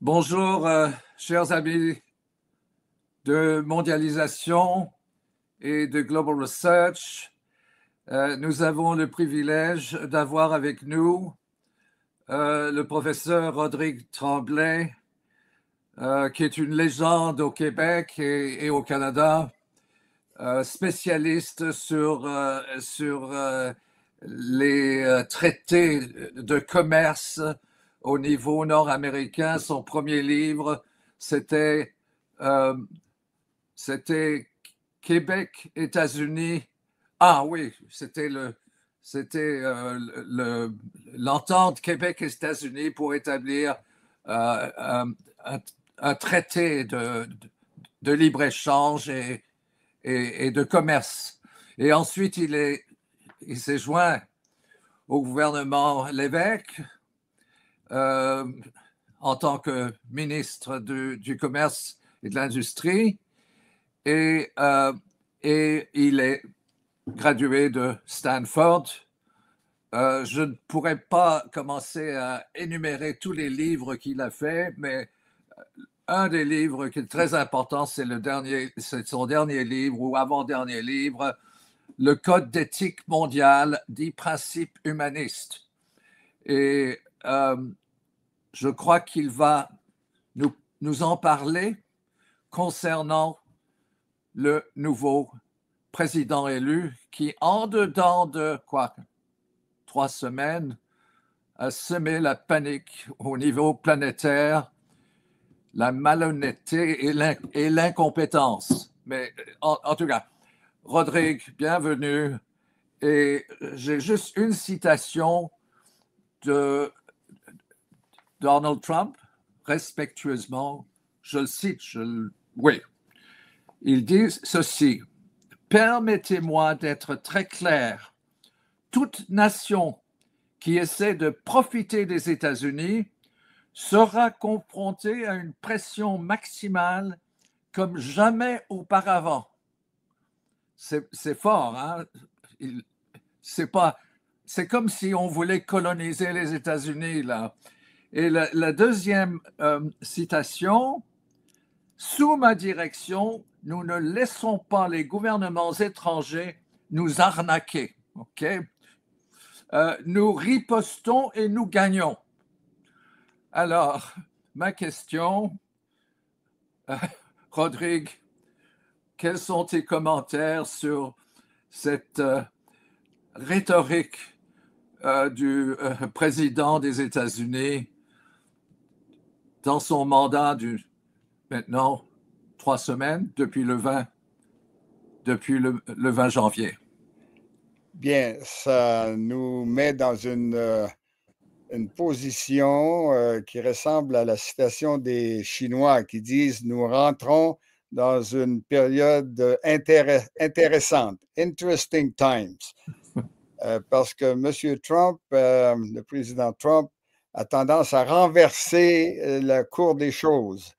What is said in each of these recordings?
Bonjour, chers amis de mondialisation et de Global Research. Nous avons le privilège d'avoir avec nous le professeur Rodrigue Tremblay, qui est une légende au Québec et au Canada, spécialiste sur les traités de commerce au niveau nord-américain. Son premier livre, c'était Québec, États-Unis. Ah oui, c'était l'entente Québec-États-Unis pour établir un traité de libre-échange et de commerce. Et ensuite, il s'est joint au gouvernement Lévesque en tant que ministre du Commerce et de l'Industrie. Et il est gradué de Stanford. Je ne pourrais pas commencer à énumérer tous les livres qu'il a fait, mais un des livres qui est très important, c'est son dernier livre ou avant-dernier livre, Le Code d'éthique mondiale, 10 principes humanistes. Et je crois qu'il va nous en parler concernant le nouveau président élu qui, en dedans de 3 semaines, a semé la panique au niveau planétaire, la malhonnêteté et l'incompétence. Mais en tout cas, Rodrigue, bienvenue. Et j'ai juste une citation de Donald Trump, respectueusement, je le cite, oui. Il dit ceci: « Permettez-moi d'être très clair. Toute nation qui essaie de profiter des États-Unis sera confrontée à une pression maximale comme jamais auparavant. » C'est fort, hein? C'est comme si on voulait coloniser les États-Unis, là. Et la deuxième citation: « Sous ma direction, nous ne laissons pas les gouvernements étrangers nous arnaquer. » OK? Nous ripostons et nous gagnons. Alors, ma question, Rodrigue, quels sont tes commentaires sur cette rhétorique du président des États-Unis dans son mandat maintenant 3 semaines, depuis le 20 janvier? Bien, ça nous met dans une position qui ressemble à la citation des Chinois qui disent « Nous rentrons dans une période intéressante, interesting times ». Parce que M. Trump, le président Trump, a tendance à renverser le cours des choses.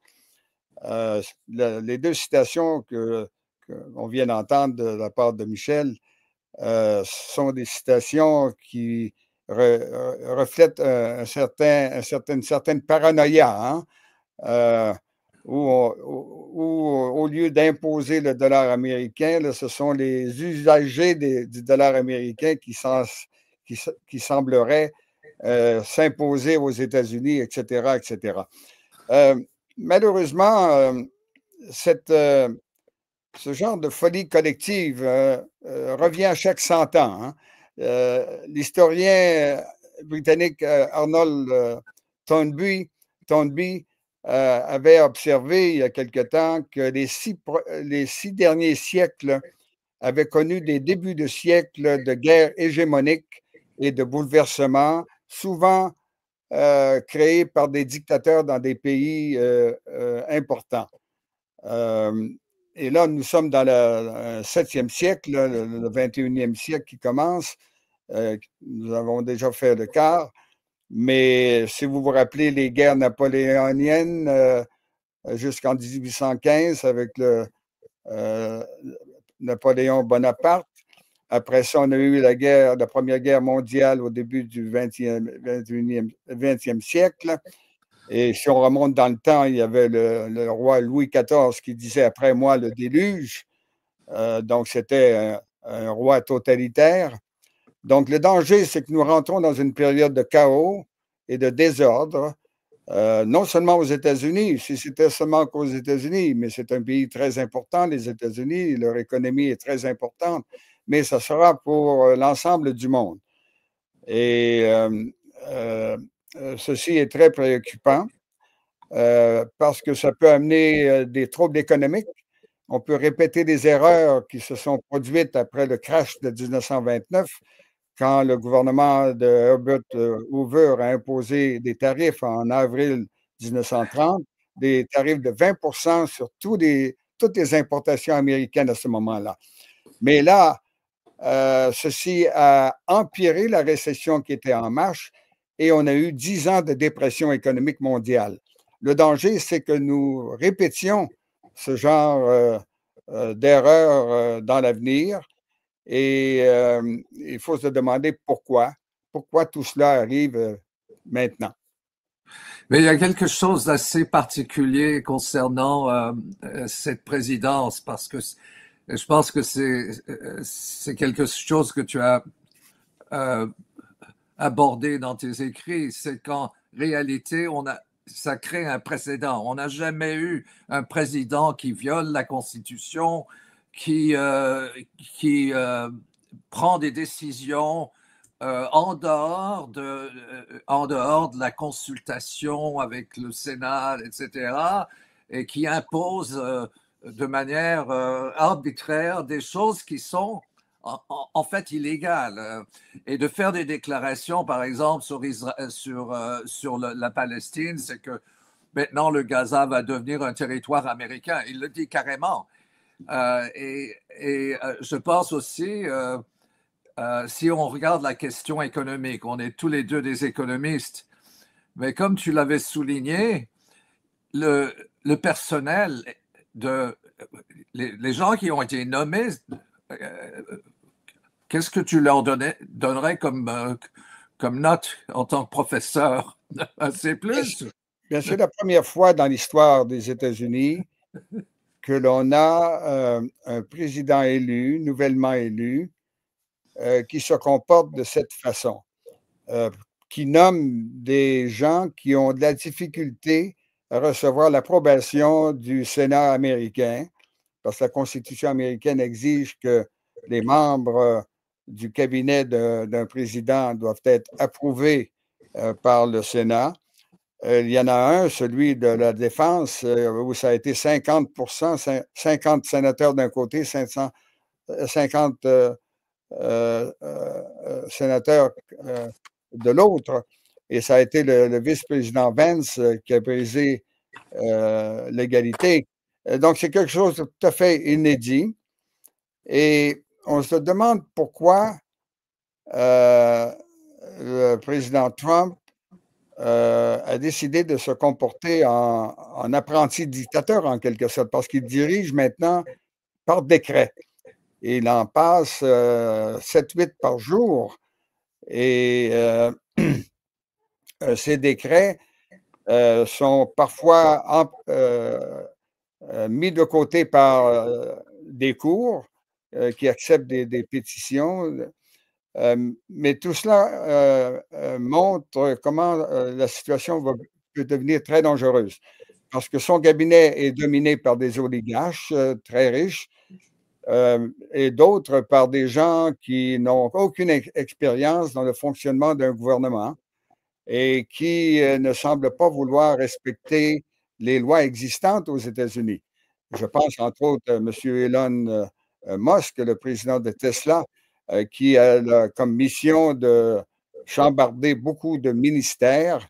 Les deux citations qu'on vient d'entendre de la part de Michel sont des citations qui reflètent une certaine paranoïa, hein? Où au lieu d'imposer le dollar américain, là, ce sont les usagers du dollar américain qui sembleraient s'imposer aux États-Unis, etc., etc. Malheureusement, ce genre de folie collective revient à chaque 100 ans. Hein? L'historien britannique Arnold Toynbee avait observé il y a quelque temps que les 6 derniers siècles avaient connu des débuts de siècles de guerres hégémoniques et de bouleversements, souvent créés par des dictateurs dans des pays importants. Et là, nous sommes dans le 7e siècle, le 21e siècle qui commence. Nous avons déjà fait le quart. Mais si vous vous rappelez les guerres napoléoniennes jusqu'en 1815 avec Napoléon Bonaparte. Après ça, on a eu la Première Guerre mondiale au début du 20e siècle. Et si on remonte dans le temps, il y avait le roi Louis XIV qui disait « Après moi, le déluge ». Donc, c'était un roi totalitaire. Donc, le danger, c'est que nous rentrons dans une période de chaos et de désordre, non seulement aux États-Unis, si c'était seulement qu'aux États-Unis, mais c'est un pays très important, les États-Unis, leur économie est très importante, mais ça sera pour l'ensemble du monde. Et ceci est très préoccupant parce que ça peut amener des troubles économiques. On peut répéter des erreurs qui se sont produites après le crash de 1929, quand le gouvernement de Herbert Hoover a imposé des tarifs en avril 1930, des tarifs de 20 sur toutes les importations américaines à ce moment-là. Mais là, ceci a empiré la récession qui était en marche et on a eu 10 ans de dépression économique mondiale. Le danger, c'est que nous répétions ce genre d'erreurs dans l'avenir et il faut se demander pourquoi. Pourquoi tout cela arrive maintenant? Mais il y a quelque chose d'assez particulier concernant cette présidence, parce que je pense que c'est quelque chose que tu as abordé dans tes écrits, c'est qu'en réalité, ça crée un précédent. On n'a jamais eu un président qui viole la Constitution, qui prend des décisions en dehors de la consultation avec le Sénat, etc., et qui impose de manière arbitraire des choses qui sont en fait illégales. Et de faire des déclarations, par exemple, sur la Palestine, c'est que maintenant le Gaza va devenir un territoire américain. Il le dit carrément. Je pense aussi, si on regarde la question économique, on est tous les deux des économistes, mais comme tu l'avais souligné, le personnel, les gens qui ont été nommés, qu'est-ce que tu leur donnerais comme note en tant que professeur? C'est plus? Bien, c'est la première fois dans l'histoire des États-Unis que l'on a un président élu, nouvellement élu, qui se comporte de cette façon, qui nomme des gens qui ont de la difficulté à recevoir l'approbation du Sénat américain, parce que la Constitution américaine exige que les membres du cabinet d'un président doivent être approuvés par le Sénat. Il y en a un, celui de la Défense, où ça a été 50 50 sénateurs d'un côté, 50 sénateurs de l'autre. Et ça a été le vice-président Vance qui a brisé l'égalité. Donc, c'est quelque chose de tout à fait inédit. Et on se demande pourquoi le président Trump a décidé de se comporter en apprenti dictateur, en quelque sorte, parce qu'il dirige maintenant par décret. Et il en passe 7-8 par jour. Et ces décrets sont parfois mis de côté par des cours qui acceptent des pétitions. Mais tout cela montre comment la situation peut devenir très dangereuse. Parce que son cabinet est dominé par des oligarches très riches et d'autres par des gens qui n'ont aucune expérience dans le fonctionnement d'un gouvernement et qui ne semblent pas vouloir respecter les lois existantes aux États-Unis. Je pense entre autres à M. Elon Musk, le président de Tesla, qui a comme mission de chambarder beaucoup de ministères.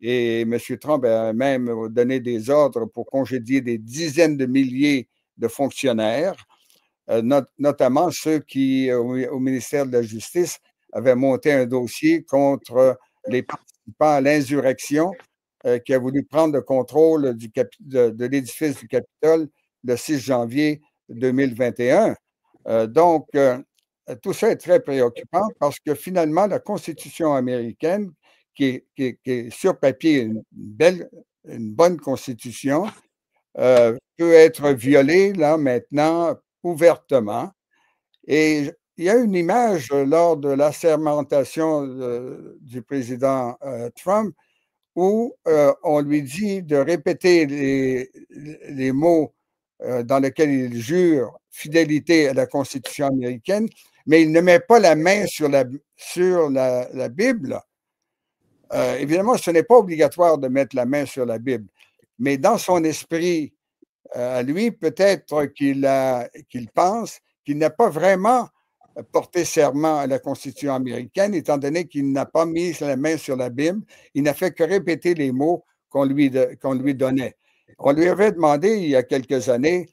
Et M. Trump a même donné des ordres pour congédier des dizaines de milliers de fonctionnaires, notamment ceux qui, au ministère de la Justice, avaient monté un dossier contre les participants à l'insurrection qui a voulu prendre le contrôle de l'édifice du Capitole le 6 janvier 2021. Donc, tout ça est très préoccupant parce que finalement, la Constitution américaine, est sur papier une bonne constitution, peut être violée là maintenant ouvertement. Et il y a une image lors de l'assermentation du président Trump où on lui dit de répéter les mots dans lesquels il jure fidélité à la Constitution américaine, mais il ne met pas la main sur la Bible. Évidemment, ce n'est pas obligatoire de mettre la main sur la Bible, mais dans son esprit, à lui, peut-être qu'il pense qu'il n'a pas vraiment porté serment à la Constitution américaine, étant donné qu'il n'a pas mis la main sur la Bible, il n'a fait que répéter les mots qu'on lui donnait. On lui avait demandé il y a quelques années,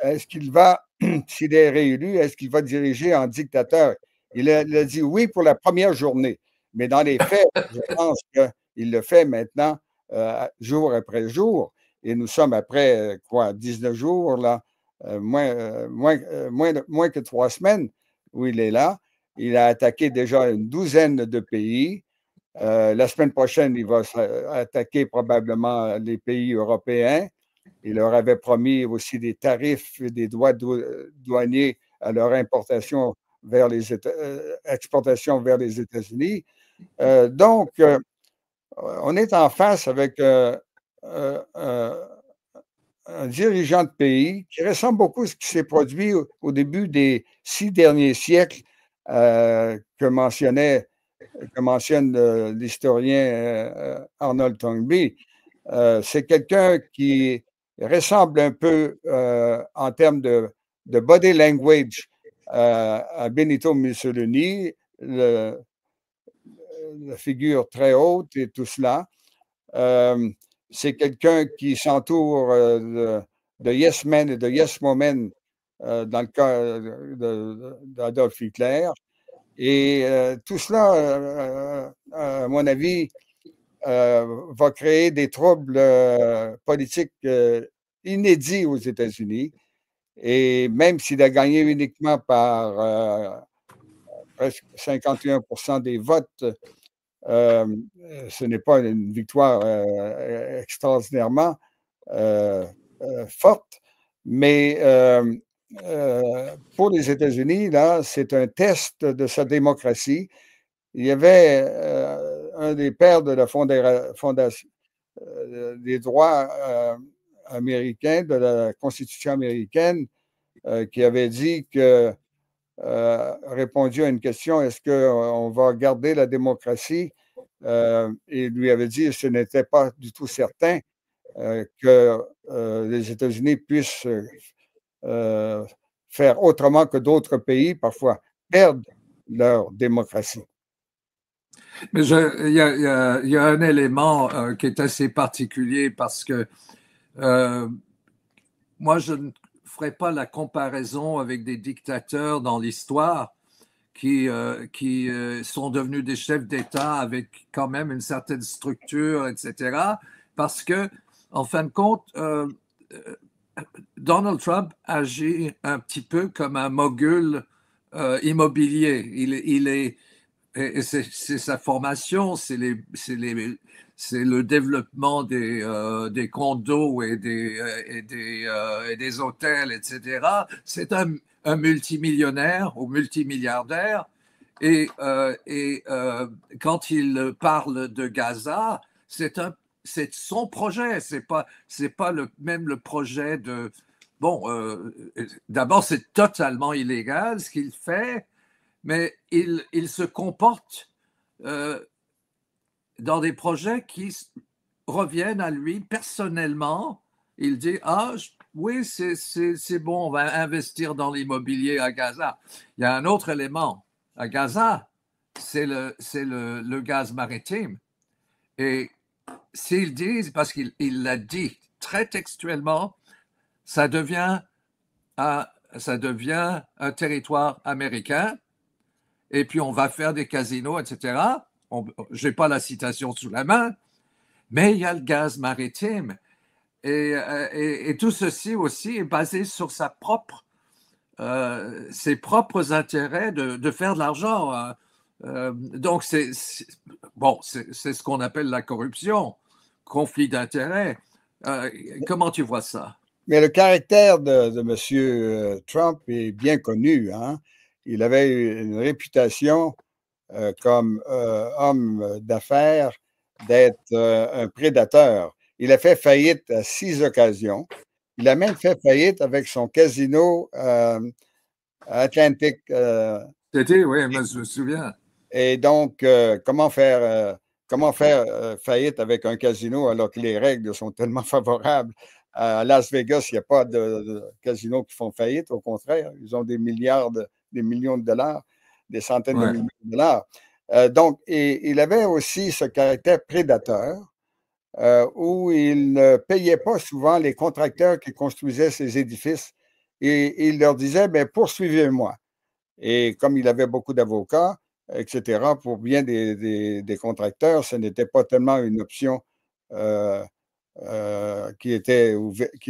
est-ce qu'il va, s'il est réélu, est-ce qu'il va diriger en dictateur? Il a dit oui pour la première journée, mais dans les faits, je pense qu'il le fait maintenant jour après jour. Et nous sommes après, 19 jours, là, moins que 3 semaines où il est là. Il a attaqué déjà une douzaine de pays. La semaine prochaine, il va attaquer probablement les pays européens. Il leur avait promis aussi des tarifs et des droits douaniers à leur importation vers exportation vers les États-Unis. Donc, on est en face avec un dirigeant de pays qui ressemble beaucoup à ce qui s'est produit au début des 6 derniers siècles que mentionne l'historien Arnold Toynbee. C'est quelqu'un qui ressemble un peu en termes de body language à Benito Mussolini, la figure très haute et tout cela. C'est quelqu'un qui s'entoure de yes men et de yes women dans le cas d'Adolf Hitler. Et tout cela, à mon avis, va créer des troubles politiques inédits aux États-Unis. Et même s'il a gagné uniquement par presque 51% des votes, ce n'est pas une victoire extraordinairement forte, mais pour les États-Unis, là, c'est un test de sa démocratie. Il y avait un des pères de la fondation des droits américains, de la Constitution américaine, qui avait dit que, répondu à une question, est-ce qu'on va garder la démocratie? Il lui avait dit que ce n'était pas du tout certain que les États-Unis puissent faire autrement que d'autres pays, parfois perdent leur démocratie. Mais il y a un élément qui est assez particulier parce que moi, je ne ferai pas la comparaison avec des dictateurs dans l'histoire qui sont devenus des chefs d'État avec quand même une certaine structure, etc. Parce que, en fin de compte, Donald Trump agit un petit peu comme un mogul immobilier. Il est, et c'est sa formation, c'est le développement des condos et des hôtels, etc. C'est un multimillionnaire ou multimilliardaire. Et quand il parle de Gaza, c'est son projet. C'est pas même le projet de. Bon, d'abord, c'est totalement illégal ce qu'il fait, mais il se comporte dans des projets qui reviennent à lui personnellement. Il dit oui, c'est bon, on va investir dans l'immobilier à Gaza. Il y a un autre élément. À Gaza, c'est le gaz maritime. Et s'ils disent, parce qu'il l'a dit très textuellement, ça devient un territoire américain, et puis on va faire des casinos, etc. Je n'ai pas la citation sous la main, mais il y a le gaz maritime. Et tout ceci aussi est basé sur ses propres intérêts de faire de l'argent. Donc, bon, c'est ce qu'on appelle la corruption, conflit d'intérêts. Comment tu vois ça? Mais le caractère de M. Trump est bien connu, hein? Il avait une réputation comme homme d'affaires d'être un prédateur. Il a fait faillite à 6 occasions. Il a même fait faillite avec son casino Atlantic. C'était, oui, je me souviens. Et donc, comment faire faillite avec un casino alors que les règles sont tellement favorables? À Las Vegas, il n'y a pas de casinos qui font faillite. Au contraire, ils ont des milliards, des millions de dollars, des centaines de Ouais. millions de dollars. Donc, il avait aussi ce caractère prédateur où il ne payait pas souvent les contracteurs qui construisaient ces édifices et il leur disait, ben, poursuivez-moi. Et comme il avait beaucoup d'avocats, etc., pour bien des contracteurs, ce n'était pas tellement une option euh, qui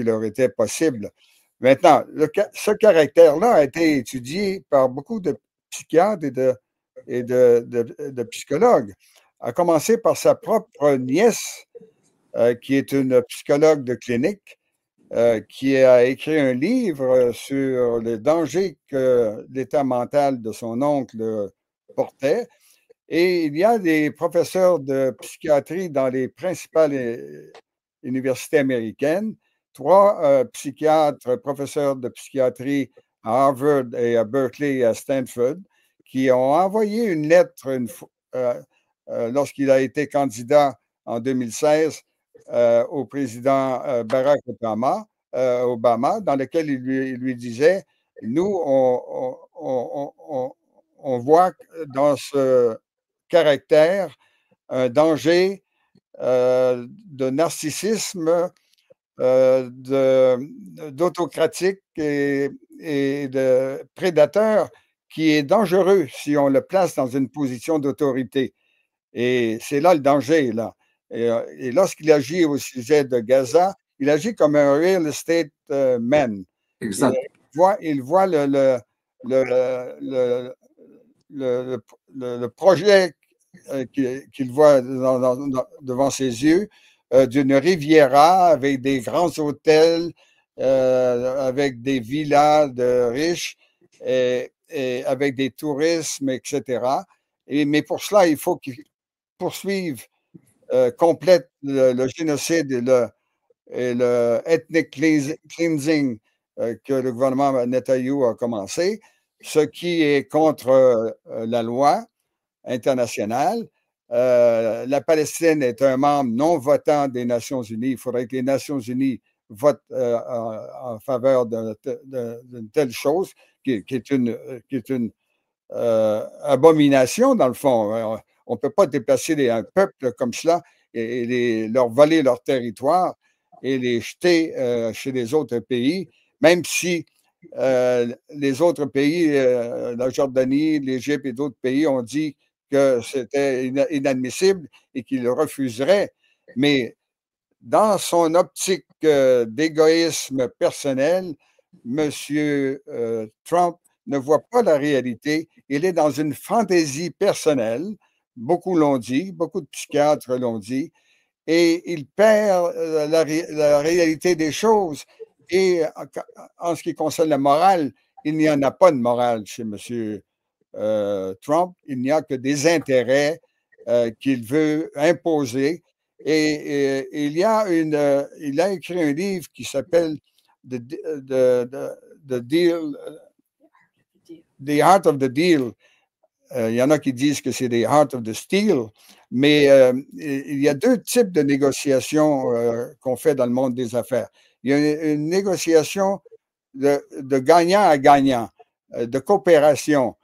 leur était possible. Maintenant, ce caractère-là a été étudié par beaucoup de psychiatres et de psychologues, à commencer par sa propre nièce, qui est une psychologue de clinique, qui a écrit un livre sur le danger que l'état mental de son oncle portait. Et il y a des professeurs de psychiatrie dans les principales universités américaines, 3 psychiatres, professeurs de psychiatrie à Harvard et à Berkeley et à Stanford, qui ont envoyé une lettre lorsqu'il a été candidat en 2016 au président Barack Obama, dans lequel il lui disait, nous, on voit dans ce caractère un danger de narcissisme, d'autocratique et de prédateur qui est dangereux si on le place dans une position d'autorité. Et c'est là le danger, là. Et lorsqu'il agit au sujet de Gaza, il agit comme un real estate man. Il Exact. il voit le, le, le, le projet qu'il voit devant ses yeux d'une Riviera avec des grands hôtels, avec des villas de riches et avec des tourismes, etc. Mais pour cela, il faut qu'il poursuive, complète le génocide et le ethnic cleansing que le gouvernement Netanyahou a commencé, ce qui est contre la loi internationale. La Palestine est un membre non votant des Nations unies. Il faudrait que les Nations unies votent en faveur d'une telle chose qui est une abomination, dans le fond. On ne peut pas déplacer un peuple comme cela et leur voler leur territoire et les jeter chez les autres pays, même si les autres pays, la Jordanie, l'Égypte et d'autres pays ont dit que c'était inadmissible et qu'ils le refuseraient. Mais dans son optique d'égoïsme personnel, M. Trump ne voit pas la réalité. Il est dans une fantaisie personnelle. Beaucoup l'ont dit, beaucoup de psychiatres l'ont dit, et il perd la réalité des choses. Et en ce qui concerne la morale, il n'y en a pas de morale chez M. Trump. Il n'y a que des intérêts qu'il veut imposer. Et il a écrit un livre qui s'appelle The Deal, The Art of the Deal. Il y en a qui disent que c'est The Art of the Steel, mais il y a 2 types de négociations qu'on fait dans le monde des affaires. Il y a une négociation de gagnant à gagnant, de coopération.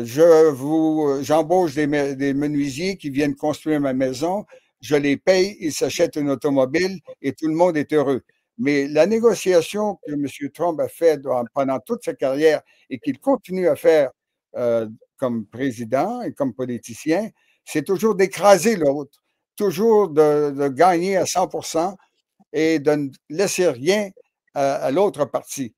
J'embauche des menuisiers qui viennent construire ma maison, je les paye, ils s'achètent une automobile et tout le monde est heureux. Mais la négociation que M. Trump a faite pendant toute sa carrière et qu'il continue à faire comme président et comme politicien, c'est toujours d'écraser l'autre, toujours de gagner à 100% et de ne laisser rien à l'autre partie.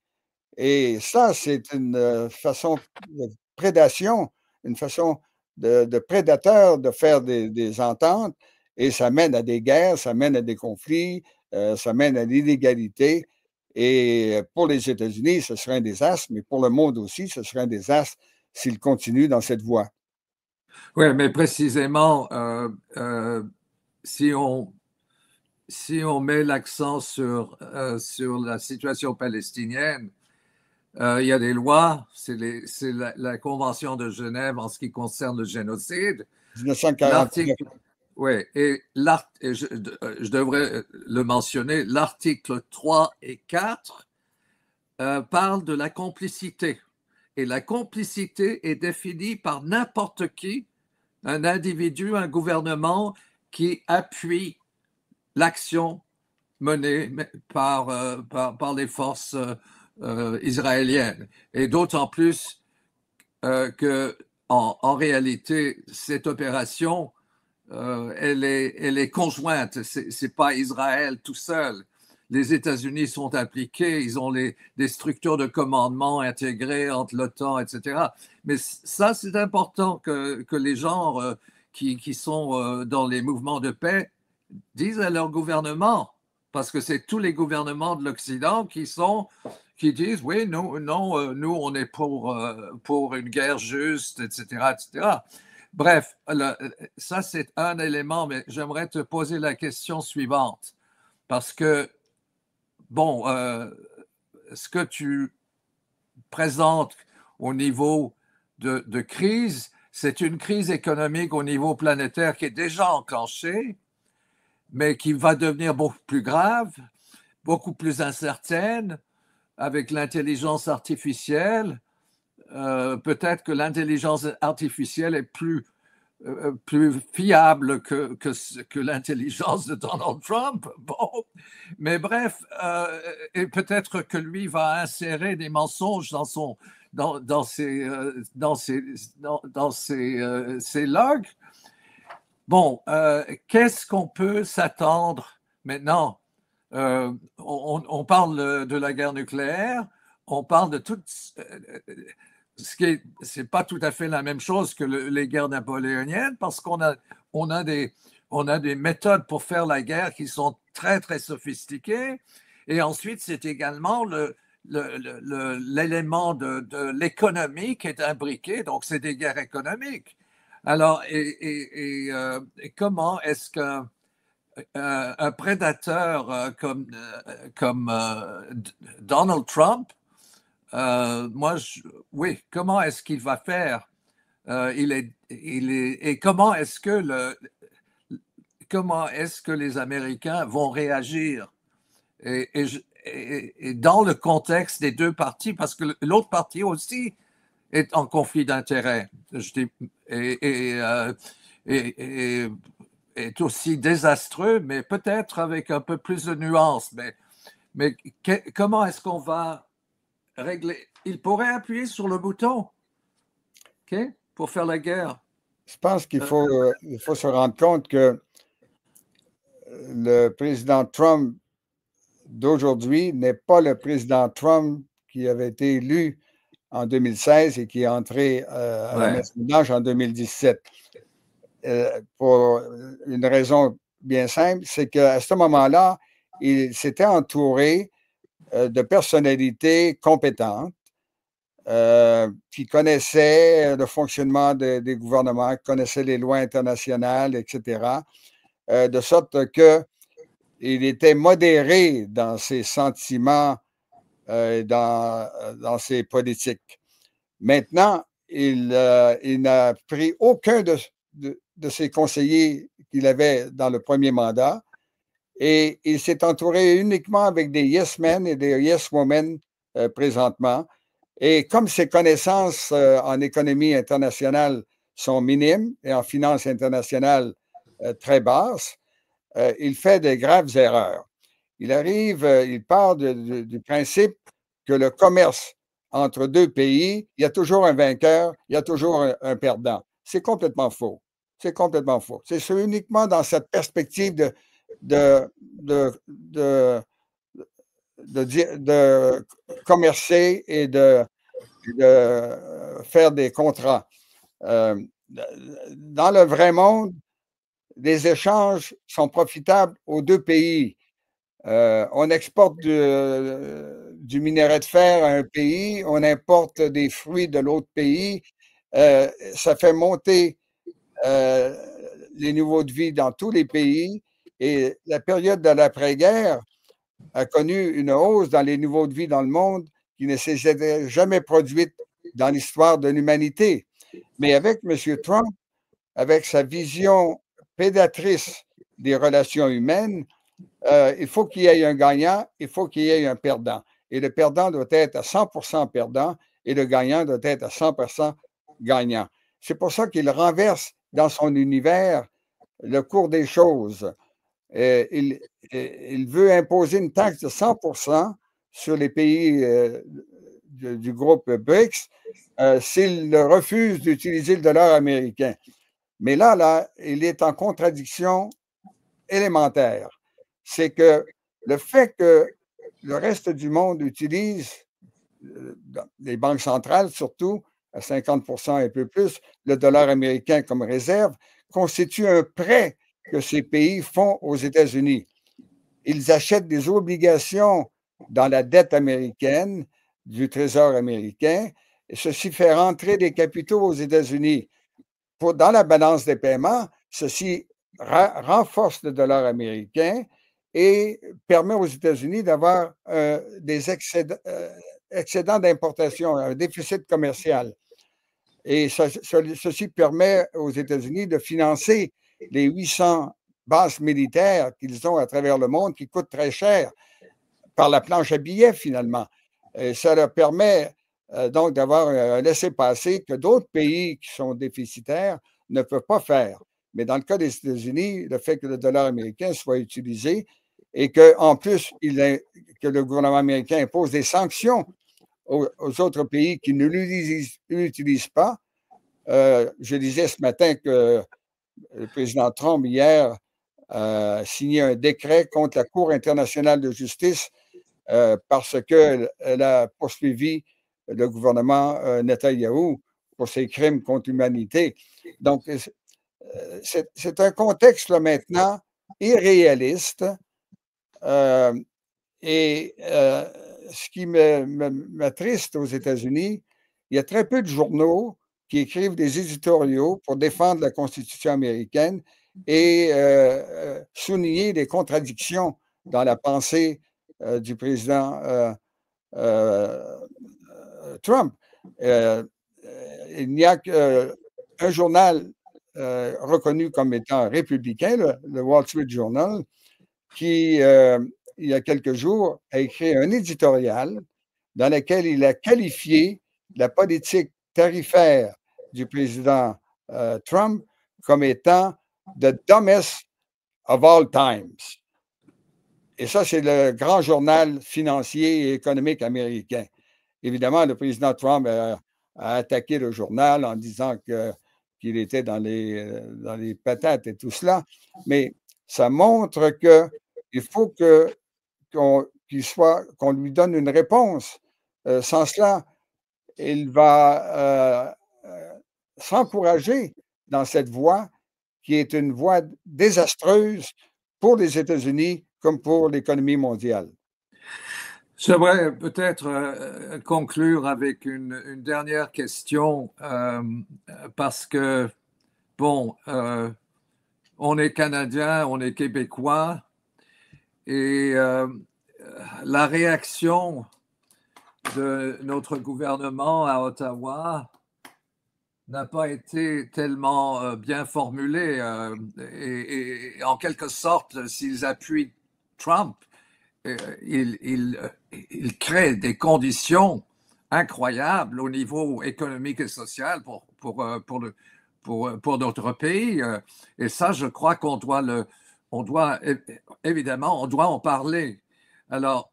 Et ça, c'est une façon de prédation, une façon de prédateurs de faire des ententes et ça mène à des guerres, ça mène à des conflits, ça mène à l'illégalité. Et pour les États-Unis, ce serait un désastre, mais pour le monde aussi, ce serait un désastre s'il continue dans cette voie. Oui, mais précisément, si on met l'accent sur la situation palestinienne, il y a des lois, c'est la Convention de Genève en ce qui concerne le génocide. 1949. Oui, et je devrais le mentionner, l'article 3 et 4 parlent de la complicité. Et la complicité est définie par n'importe qui, un individu, un gouvernement qui appuie l'action menée par les forces israéliennes. Et d'autant plus que, en réalité, cette opération, elle est conjointe. C'est pas Israël tout seul. Les États-Unis sont impliqués, ils ont des structures de commandement intégrées entre l'OTAN, etc. Mais ça, c'est important que les gens qui sont dans les mouvements de paix disent à leur gouvernement, parce que c'est tous les gouvernements de l'Occident qui disent oui, non, nous, on est pour une guerre juste, etc., etc. Bref, ça, c'est un élément, mais j'aimerais te poser la question suivante, parce que, bon, ce que tu présentes au niveau de crise, c'est une crise économique au niveau planétaire qui est déjà enclenchée, mais qui va devenir beaucoup plus grave, beaucoup plus incertaine, avec l'intelligence artificielle. Peut-être que l'intelligence artificielle est plus fiable que l'intelligence de Donald Trump. Bon, mais bref, et peut-être que lui va insérer des mensonges dans ses logs. Bon, qu'est-ce qu'on peut s'attendre maintenant? On parle de la guerre nucléaire, on parle de tout c'est pas tout à fait la même chose que les guerres napoléoniennes parce on a des méthodes pour faire la guerre qui sont très, très sophistiquées. Et ensuite, c'est également l'élément de l'économie qui est imbriqué. Donc, c'est des guerres économiques. Alors, comment est-ce qu'un prédateur comme Donald Trump, oui, comment est-ce qu'il va faire? Et comment est-ce que les Américains vont réagir? Et dans le contexte des deux parties, parce que l'autre partie aussi est en conflit d'intérêts est aussi désastreux, mais peut-être avec un peu plus de nuances. Mais comment est-ce qu'on va régler? Il pourrait appuyer sur le bouton, pour faire la guerre. Je pense qu'il faut se rendre compte que le président Trump d'aujourd'hui n'est pas le président Trump qui avait été élu en 2016 et qui est entré à la Maison-Blanche en 2017. Pour une raison bien simple, c'est qu'à ce moment-là, il s'était entouré de personnalités compétentes qui connaissaient le fonctionnement des gouvernements, qui connaissaient les lois internationales, etc., de sorte qu'il était modéré dans ses sentiments, dans ses politiques. Maintenant, il n'a pris aucun de ses conseillers qu'il avait dans le premier mandat et il s'est entouré uniquement avec des yes men et des yes women présentement. Et comme ses connaissances en économie internationale sont minimes et en finance internationale très basses, il fait de graves erreurs. Il part du principe que le commerce entre deux pays, il y a toujours un vainqueur, il y a toujours un perdant. C'est complètement faux. C'est complètement faux. C'est uniquement dans cette perspective de commercer et de faire des contrats. dans le vrai monde, les échanges sont profitables aux deux pays. On exporte du minerai de fer à un pays, on importe des fruits de l'autre pays. Ça fait monter les niveaux de vie dans tous les pays. Et la période de l'après-guerre a connu une hausse dans les niveaux de vie dans le monde qui ne s'est jamais produite dans l'histoire de l'humanité. Mais avec M. Trump, avec sa vision prédatrice des relations humaines, il faut qu'il y ait un gagnant, il faut qu'il y ait un perdant. Et le perdant doit être à 100% perdant et le gagnant doit être à 100% gagnant. C'est pour ça qu'il renverse dans son univers le cours des choses. Il veut imposer une taxe de 100% sur les pays du groupe BRICS s'ils refusent d'utiliser le dollar américain. Mais là, il est en contradiction élémentaire. C'est que le fait que le reste du monde utilise, les banques centrales surtout, à 50% et un peu plus, le dollar américain comme réserve, constitue un prêt que ces pays font aux États-Unis. Ils achètent des obligations dans la dette américaine, du Trésor américain, et ceci fait rentrer des capitaux aux États-Unis. Dans la balance des paiements, ceci renforce le dollar américain et permet aux États-Unis d'avoir des excédents d'importation, un déficit commercial. Et ceci permet aux États-Unis de financer les 800 bases militaires qu'ils ont à travers le monde qui coûtent très cher par la planche à billets finalement. Et ça leur permet donc d'avoir un laissez-passer que d'autres pays qui sont déficitaires ne peuvent pas faire. Mais dans le cas des États-Unis, le fait que le dollar américain soit utilisé et qu'en plus, que le gouvernement américain impose des sanctions aux autres pays qui ne l'utilisent pas. Je disais ce matin que le président Trump, hier, a signé un décret contre la Cour internationale de justice parce qu'elle a poursuivi le gouvernement Netanyahou pour ses crimes contre l'humanité. Donc, c'est un contexte là, maintenant irréaliste. Et ce qui m'attriste aux États-Unis, il y a très peu de journaux qui écrivent des éditoriaux pour défendre la Constitution américaine et souligner les contradictions dans la pensée du président Trump. Il n'y a qu'un journal reconnu comme étant républicain, le Wall Street Journal, qui, il y a quelques jours, a écrit un éditorial dans lequel il a qualifié la politique tarifaire du président Trump comme étant the dumbest of all times. Et ça, c'est le grand journal financier et économique américain. Évidemment, le président Trump a attaqué le journal en disant qu'il était dans les patates et tout cela, mais ça montre qu'il faut qu'on lui donne une réponse. Sans cela, il va s'encourager dans cette voie qui est une voie désastreuse pour les États-Unis comme pour l'économie mondiale. J'aimerais peut-être conclure avec une dernière question parce que, bon, on est Canadien, on est Québécois et la réaction de notre gouvernement à Ottawa n'a pas été tellement bien formulée et en quelque sorte, s'ils appuient Trump, il crée des conditions incroyables au niveau économique et social pour notre pays. Et ça, je crois évidemment, on doit en parler. Alors,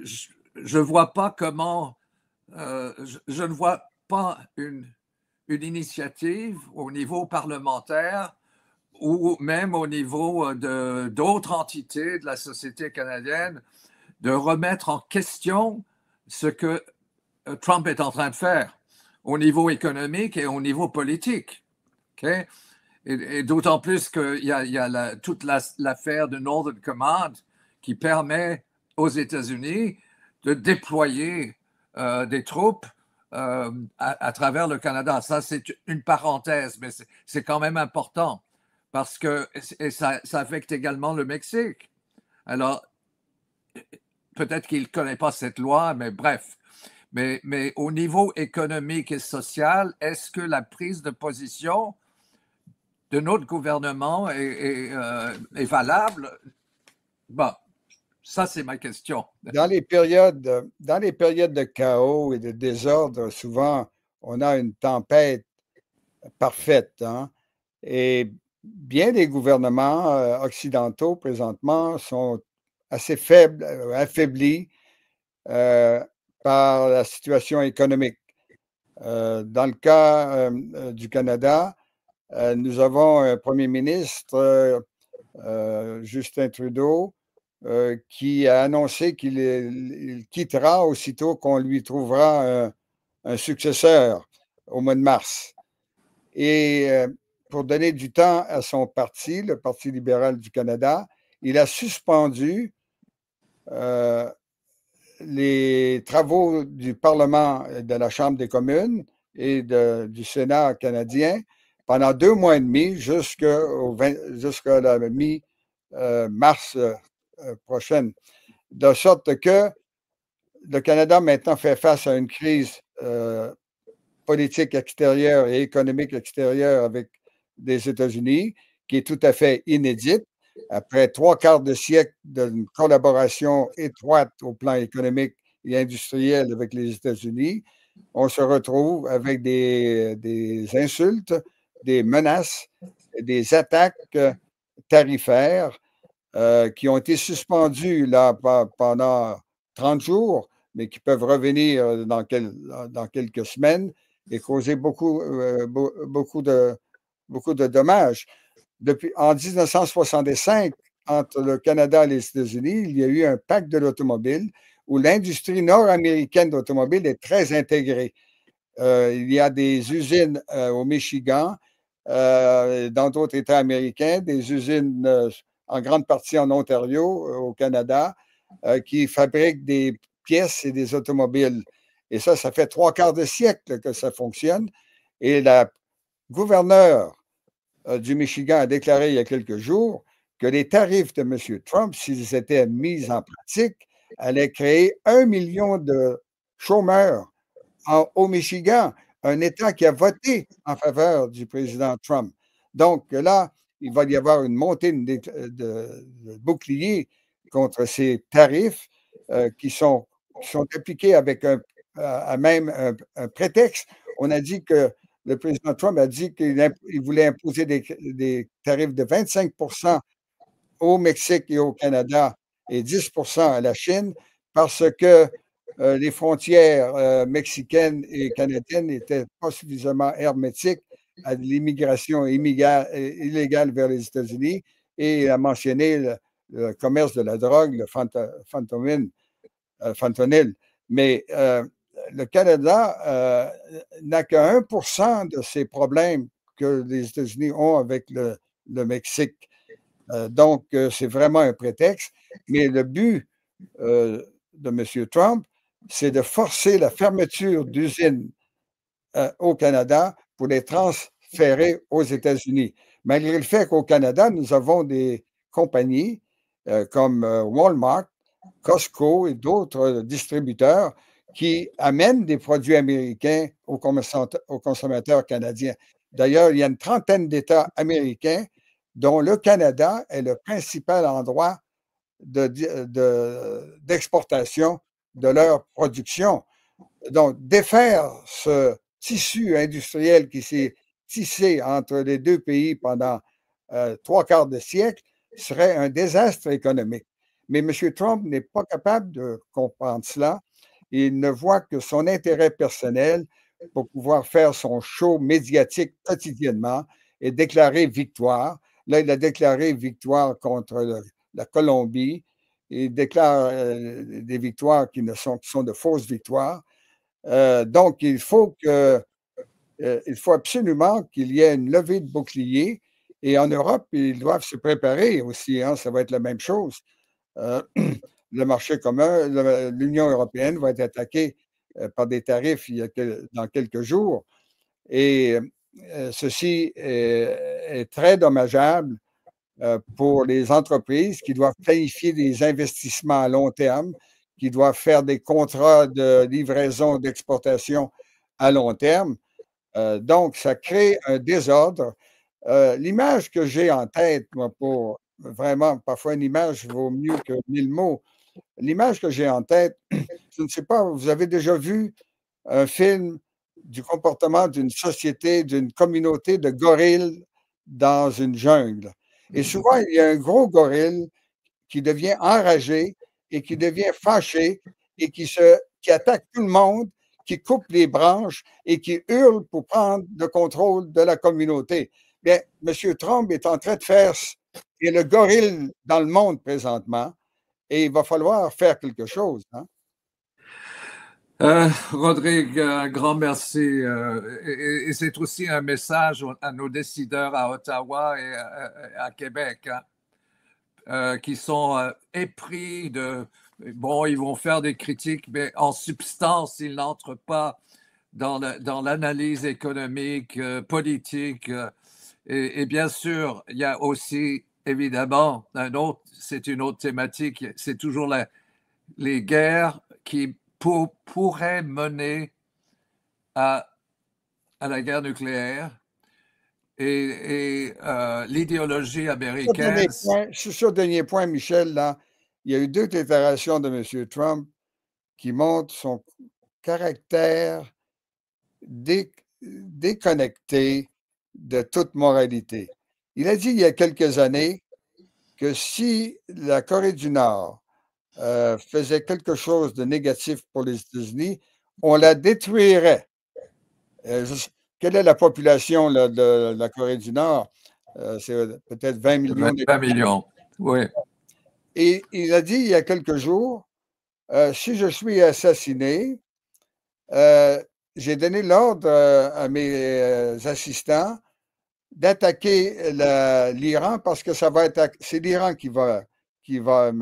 je ne vois pas comment, je ne vois pas une initiative au niveau parlementaire ou même au niveau d'autres entités de la société canadienne de remettre en question ce que Trump est en train de faire au niveau économique et au niveau politique. OK? Et d'autant plus qu'il y a toute l'affaire de Northern Command qui permet aux États-Unis de déployer des troupes à travers le Canada. Ça, c'est une parenthèse, mais c'est quand même important parce que ça affecte également le Mexique. Alors, peut-être qu'il ne connaît pas cette loi, mais bref. Mais au niveau économique et social, est-ce que la prise de position de notre gouvernement est valable? Bon, ça, c'est ma question. Dans les périodes de chaos et de désordre, souvent, on a une tempête parfaite, hein? Et bien des gouvernements occidentaux, présentement, sont assez faibles, affaiblis par la situation économique. Dans le cas du Canada, nous avons un premier ministre, Justin Trudeau, qui a annoncé qu'il quittera aussitôt qu'on lui trouvera un successeur au mois de mars. Et pour donner du temps à son parti, le Parti libéral du Canada, il a suspendu les travaux du Parlement, de la Chambre des communes et du Sénat canadien pendant 2 mois et demi jusqu'à la mi-mars prochaine. De sorte que le Canada maintenant fait face à une crise politique extérieure et économique extérieure avec les États-Unis qui est tout à fait inédite. Après 3/4 de siècle d'une collaboration étroite au plan économique et industriel avec les États-Unis, on se retrouve avec des insultes, des menaces, des attaques tarifaires qui ont été suspendues là, pendant 30 jours, mais qui peuvent revenir dans quelques semaines et causer beaucoup de dommages. En 1965, entre le Canada et les États-Unis, il y a eu un pacte de l'automobile où l'industrie nord-américaine d'automobile est très intégrée. Il y a des usines au Michigan, dans d'autres États américains, des usines en grande partie en Ontario, au Canada, qui fabriquent des pièces et des automobiles. Et ça fait 3/4 de siècle que ça fonctionne. Et la gouverneure du Michigan a déclaré il y a quelques jours que les tarifs de M. Trump, s'ils étaient mis en pratique, allaient créer 1 million de chômeurs au Michigan, un État qui a voté en faveur du président Trump. Donc là, il va y avoir une montée de boucliers contre ces tarifs qui sont appliqués avec même un prétexte. On a dit que le président Trump a dit qu'il voulait imposer des tarifs de 25 au Mexique et au Canada et 10 à la Chine parce que les frontières mexicaines et canadiennes n'étaient pas suffisamment hermétiques à l'immigration illégale vers les États-Unis et il a mentionné le commerce de la drogue, le fentanyl. Mais le Canada n'a que 1 de ces problèmes que les États-Unis ont avec le Mexique. Donc, c'est vraiment un prétexte. Mais le but de M. Trump, c'est de forcer la fermeture d'usines au Canada pour les transférer aux États-Unis. Malgré le fait qu'au Canada, nous avons des compagnies comme Walmart, Costco et d'autres distributeurs qui amènent des produits américains aux consommateurs canadiens. D'ailleurs, il y a une trentaine d'États américains dont le Canada est le principal endroit d'exportation de leur production. Donc, défaire ce tissu industriel qui s'est tissé entre les deux pays pendant 3/4 de siècle serait un désastre économique. Mais M. Trump n'est pas capable de comprendre cela. Il ne voit que son intérêt personnel pour pouvoir faire son show médiatique quotidiennement et déclarer victoire. Là, il a déclaré victoire contre la Colombie. Il déclare des victoires qui sont de fausses victoires. Donc, il faut que il faut absolument qu'il y ait une levée de boucliers. Et en Europe, ils doivent se préparer aussi. Hein, ça va être la même chose. Le marché commun, l'Union européenne va être attaquée par des tarifs dans quelques jours. Et ceci est très dommageable pour les entreprises qui doivent planifier des investissements à long terme, qui doivent faire des contrats de livraison, d'exportation à long terme. Donc, ça crée un désordre. L'image que j'ai en tête, moi, pour vraiment, parfois une image vaut mieux que 1000 mots. L'image que j'ai en tête, je ne sais pas, vous avez déjà vu un film du comportement d'une société, d'une communauté de gorilles dans une jungle. Et souvent, il y a un gros gorille qui devient enragé et qui devient fâché et qui attaque tout le monde, qui coupe les branches et qui hurle pour prendre le contrôle de la communauté. Bien, M. Trump est en train de faire et le gorille dans le monde présentement et il va falloir faire quelque chose. Hein? Rodrigue, un grand merci. Et c'est aussi un message à nos décideurs à Ottawa et à Québec, hein, qui sont épris de... Bon, ils vont faire des critiques, mais en substance, ils n'entrent pas dans l'analyse économique, politique. Et bien sûr, il y a aussi, évidemment, c'est une autre thématique, c'est toujours les guerres qui pourraient mener à la guerre nucléaire et l'idéologie américaine. Sur ce dernier point, Michel, là, il y a eu 2 déclarations de M. Trump qui montrent son caractère déconnecté de toute moralité. Il a dit il y a quelques années que si la Corée du Nord faisait quelque chose de négatif pour les États-Unis, on la détruirait. Quelle est la population là, de la Corée du Nord? C'est peut-être 20 millions. 20 millions, oui. Et il a dit il y a quelques jours, si je suis assassiné, j'ai donné l'ordre à mes assistants d'attaquer l'Iran parce que c'est l'Iran qui va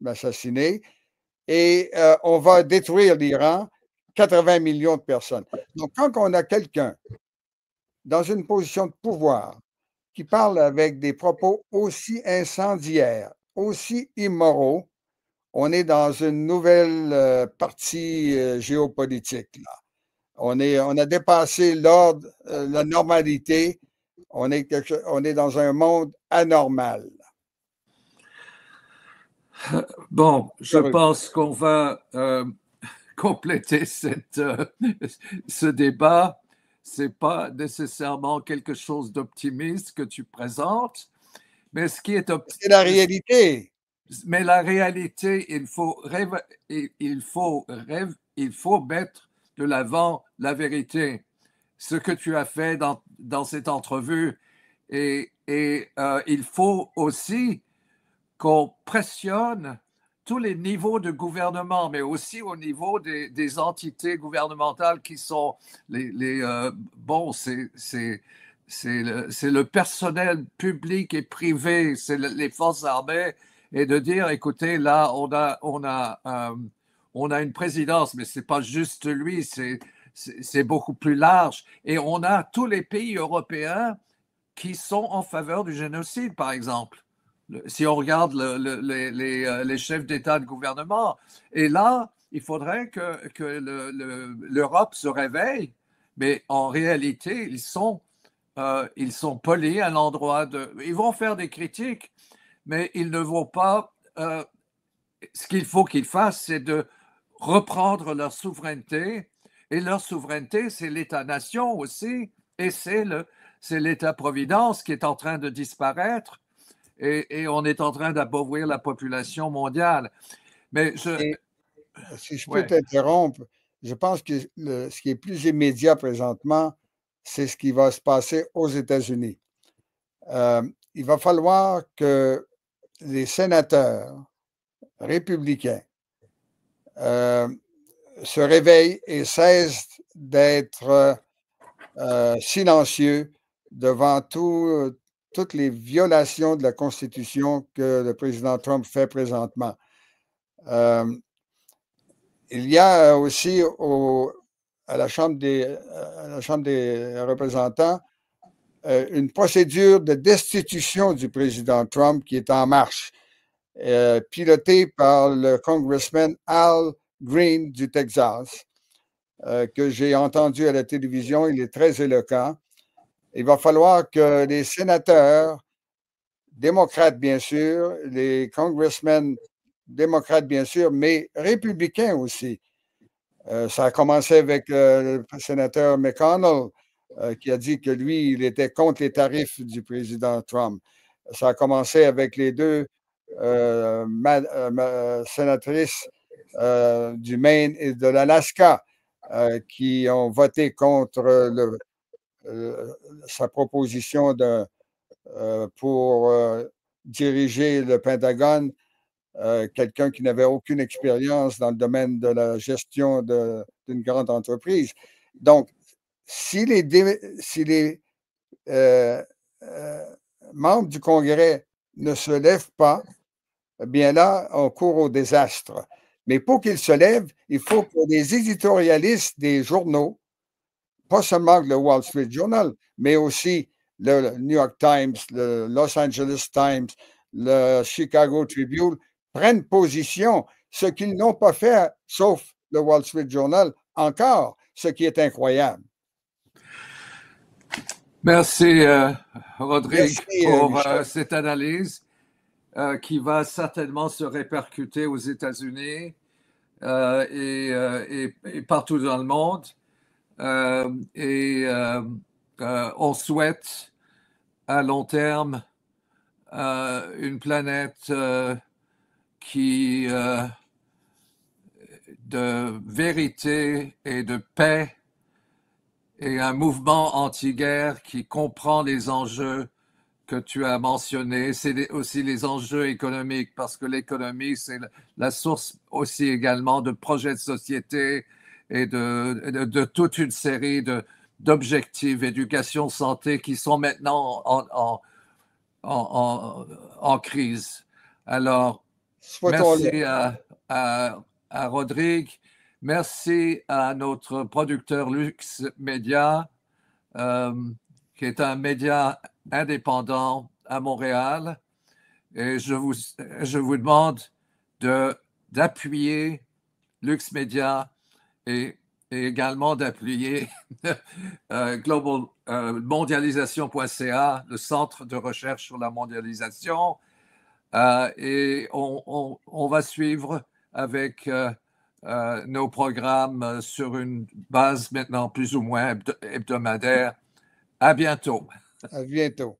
m'assassiner et on va détruire l'Iran, 80 millions de personnes. Donc, quand on a quelqu'un dans une position de pouvoir qui parle avec des propos aussi incendiaires, aussi immoraux, on est dans une nouvelle partie géopolitique. Là. On a dépassé l'ordre, la normalité. On est dans un monde anormal. Bon, je pense qu'on va compléter ce débat. C'est pas nécessairement quelque chose d'optimiste que tu présentes, mais ce qui est optimiste. C'est la réalité. Mais la réalité, il faut mettre de l'avant la vérité. Ce que tu as fait dans cette entrevue. Et il faut aussi qu'on pressionne tous les niveaux de gouvernement, mais aussi au niveau des entités gouvernementales qui sont bon, c'est le personnel public et privé, c'est les forces armées, et de dire, écoutez, là, on a une présidence, mais c'est pas juste lui, c'est beaucoup plus large. Et on a tous les pays européens qui sont en faveur du génocide, par exemple. Si on regarde les chefs d'État de gouvernement. Et là, il faudrait que l'Europe se réveille, mais en réalité, ils sont polis à l'endroit de... Ils vont faire des critiques, mais ils ne vont pas... ce qu'il faut qu'ils fassent, c'est de reprendre leur souveraineté. Et leur souveraineté, c'est l'État-nation aussi, et c'est l'État-providence qui est en train de disparaître. Et on est en train d'appauvrir la population mondiale. Mais si je peux t'interrompre, je pense que ce qui est plus immédiat présentement, c'est ce qui va se passer aux États-Unis. Il va falloir que les sénateurs républicains se réveillent et cessent d'être silencieux devant toutes les violations de la Constitution que le président Trump fait présentement. Il y a aussi à la Chambre des représentants une procédure de destitution du président Trump qui est en marche, pilotée par le congressman Al Green du Texas, que j'ai entendu à la télévision. Il est très éloquent. Il va falloir que les sénateurs démocrates, bien sûr, les congressmen démocrates, bien sûr, mais républicains aussi. Ça a commencé avec le sénateur McConnell, qui a dit que lui, il était contre les tarifs du président Trump. Ça a commencé avec les deux sénatrices du Maine et de l'Alaska qui ont voté contre sa proposition pour diriger le Pentagone, quelqu'un qui n'avait aucune expérience dans le domaine de la gestion d'une grande entreprise. Donc, si les membres du Congrès ne se lèvent pas, eh bien là, on court au désastre. Mais pour qu'ils se lèvent, il faut que les éditorialistes des journaux, pas seulement le Wall Street Journal, mais aussi le New York Times, le Los Angeles Times, le Chicago Tribune, prennent position, ce qu'ils n'ont pas fait, sauf le Wall Street Journal, encore, ce qui est incroyable. Merci, Rodrigue, pour cette analyse qui va certainement se répercuter aux États-Unis et partout dans le monde. On souhaite à long terme une planète qui de vérité et de paix et un mouvement anti-guerre qui comprend les enjeux que tu as mentionnés. C'est aussi les enjeux économiques, parce que l'économie, c'est la source aussi également de projets de société et de toute une série d'objectifs, éducation, santé, qui sont maintenant en crise. Alors, merci à Rodrigue. Merci à notre producteur Lux Média, qui est un média indépendant à Montréal. Et je vous demande d'appuyer Lux Média et également d'appuyer mondialisation.ca, le centre de recherche sur la mondialisation. Et on va suivre avec nos programmes sur une base maintenant plus ou moins hebdomadaire. À bientôt. À bientôt.